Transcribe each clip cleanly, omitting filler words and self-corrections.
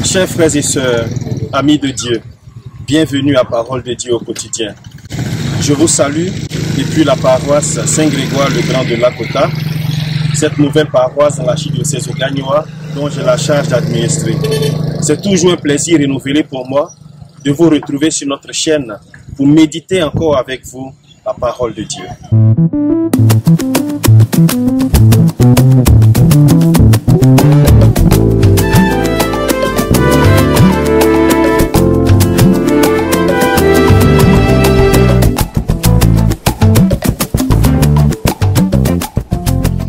Chers frères et sœurs, amis de Dieu, bienvenue à Parole de Dieu au quotidien. Je vous salue depuis la paroisse Saint-Grégoire-le-Grand de Lakota, cette nouvelle paroisse dans l'archidiocèse de Gagnoa dont j'ai la charge d'administrer. C'est toujours un plaisir renouvelé pour moi de vous retrouver sur notre chaîne pour méditer encore avec vous la parole de Dieu.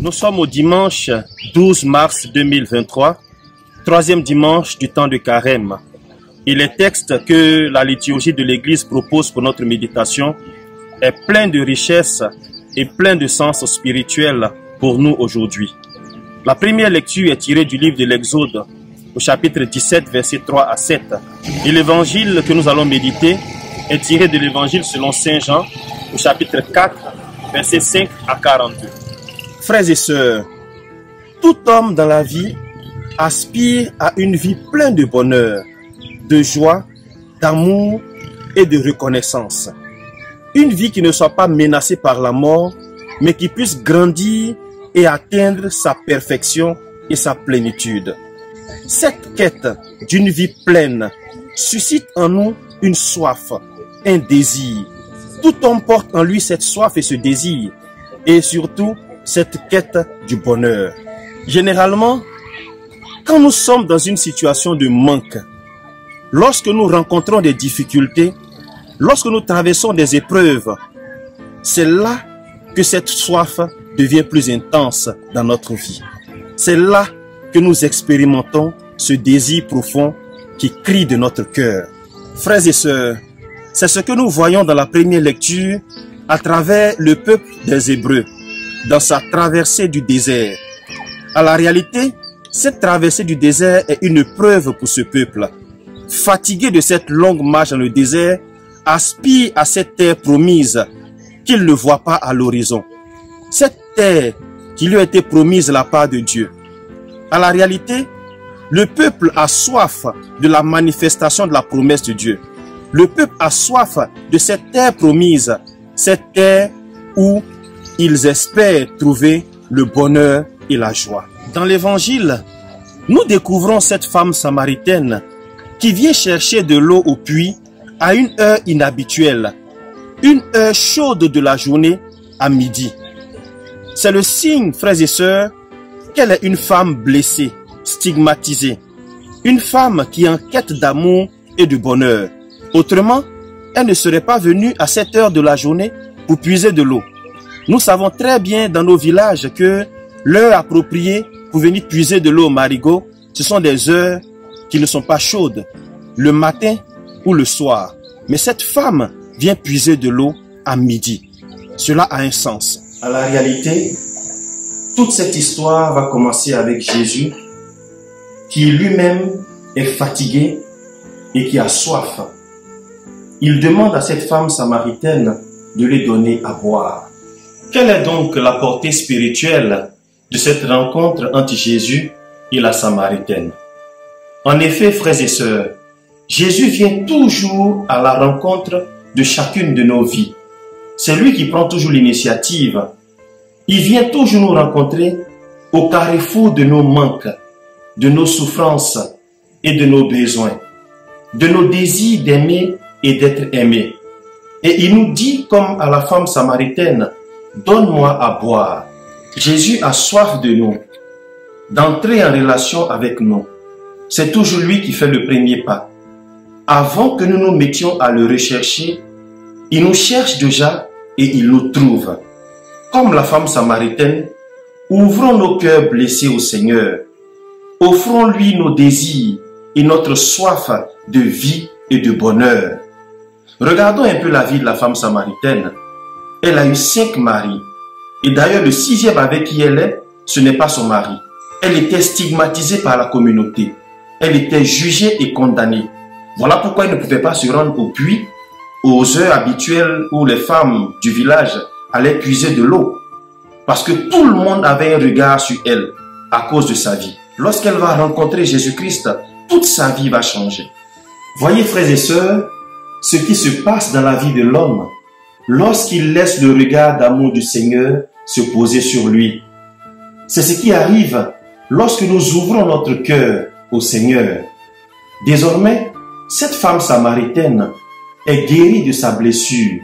Nous sommes au dimanche 12 mars 2023, troisième dimanche du temps de Carême. Et les textes que la liturgie de l'Église propose pour notre méditation est plein de richesse et plein de sens spirituel pour nous aujourd'hui. La première lecture est tirée du livre de l'Exode, au chapitre 17, versets 3 à 7. Et l'évangile que nous allons méditer est tiré de l'évangile selon Saint Jean, au chapitre 4, versets 5 à 42. Frères et sœurs, tout homme dans la vie aspire à une vie pleine de bonheur, de joie, d'amour et de reconnaissance. Une vie qui ne soit pas menacée par la mort, mais qui puisse grandir et atteindre sa perfection et sa plénitude. Cette quête d'une vie pleine suscite en nous une soif, un désir. Tout homme porte en lui cette soif et ce désir, et surtout cette quête du bonheur. Généralement, quand nous sommes dans une situation de manque, lorsque nous rencontrons des difficultés, lorsque nous traversons des épreuves, c'est là que cette soif devient plus intense dans notre vie. C'est là que nous expérimentons ce désir profond qui crie de notre cœur. Frères et sœurs, c'est ce que nous voyons dans la première lecture à travers le peuple des Hébreux, dans sa traversée du désert. À la réalité, cette traversée du désert est une preuve pour ce peuple. Fatigué de cette longue marche dans le désert, aspire à cette terre promise qu'il ne voit pas à l'horizon. Cette terre qui lui a été promise de la part de Dieu. À la réalité, le peuple a soif de la manifestation de la promesse de Dieu. Le peuple a soif de cette terre promise, cette terre où ils espèrent trouver le bonheur et la joie. Dans l'évangile, nous découvrons cette femme samaritaine qui vient chercher de l'eau au puits à une heure inhabituelle, une heure chaude de la journée à midi. C'est le signe, frères et sœurs, qu'elle est une femme blessée, stigmatisée, une femme qui est en quête d'amour et de bonheur. Autrement, elle ne serait pas venue à cette heure de la journée pour puiser de l'eau. Nous savons très bien dans nos villages que l'heure appropriée pour venir puiser de l'eau au marigot, ce sont des heures qui ne sont pas chaudes, le matin ou le soir. Mais cette femme vient puiser de l'eau à midi. Cela a un sens. À la réalité, toute cette histoire va commencer avec Jésus, qui lui-même est fatigué et qui a soif. Il demande à cette femme samaritaine de lui donner à boire. Quelle est donc la portée spirituelle de cette rencontre entre Jésus et la Samaritaine? En effet, frères et sœurs, Jésus vient toujours à la rencontre de chacune de nos vies. C'est lui qui prend toujours l'initiative. Il vient toujours nous rencontrer au carrefour de nos manques, de nos souffrances et de nos besoins, de nos désirs d'aimer et d'être aimé. Et il nous dit, comme à la femme samaritaine, « Donne-moi à boire ». Jésus a soif de nous, d'entrer en relation avec nous. C'est toujours lui qui fait le premier pas. Avant que nous nous mettions à le rechercher, il nous cherche déjà et il nous trouve. Comme la femme samaritaine, ouvrons nos cœurs blessés au Seigneur. Offrons-lui nos désirs et notre soif de vie et de bonheur. Regardons un peu la vie de la femme samaritaine. Elle a eu 5 maris. Et d'ailleurs, le 6e avec qui elle est, ce n'est pas son mari. Elle était stigmatisée par la communauté. Elle était jugée et condamnée. Voilà pourquoi elle ne pouvait pas se rendre au puits, aux heures habituelles où les femmes du village allaient puiser de l'eau. Parce que tout le monde avait un regard sur elle à cause de sa vie. Lorsqu'elle va rencontrer Jésus-Christ, toute sa vie va changer. Voyez, frères et sœurs, ce qui se passe dans la vie de l'homme lorsqu'il laisse le regard d'amour du Seigneur se poser sur lui. C'est ce qui arrive lorsque nous ouvrons notre cœur au Seigneur. Désormais, cette femme samaritaine est guérie de sa blessure.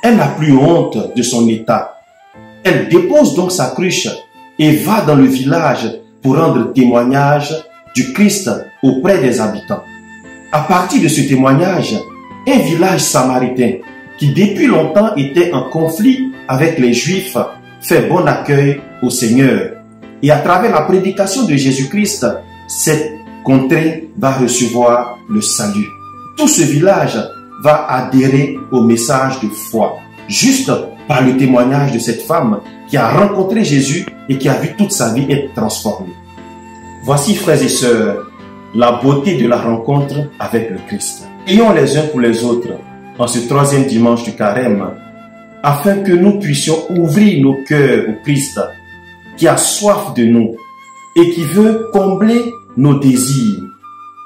Elle n'a plus honte de son état. Elle dépose donc sa cruche et va dans le village pour rendre témoignage du Christ auprès des habitants. À partir de ce témoignage, un village samaritain qui depuis longtemps était en conflit avec les Juifs fait bon accueil au Seigneur. Et à travers la prédication de Jésus-Christ, cette contrée va recevoir le salut. Tout ce village va adhérer au message de foi, juste par le témoignage de cette femme qui a rencontré Jésus et qui a vu toute sa vie être transformée. Voici, frères et sœurs, la beauté de la rencontre avec le Christ. Ayons les uns pour les autres en ce troisième dimanche du carême, afin que nous puissions ouvrir nos cœurs au Christ, qui a soif de nous et qui veut combler nos désirs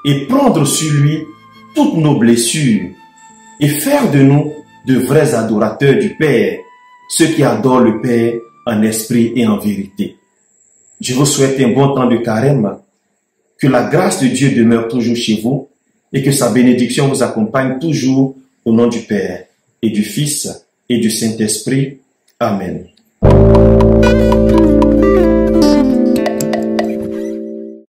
et prendre sur lui toutes nos blessures et faire de nous de vrais adorateurs du Père, ceux qui adorent le Père en esprit et en vérité. Je vous souhaite un bon temps de carême, que la grâce de Dieu demeure toujours chez vous et que sa bénédiction vous accompagne toujours au nom du Père et du Fils et du Saint-Esprit. Amen.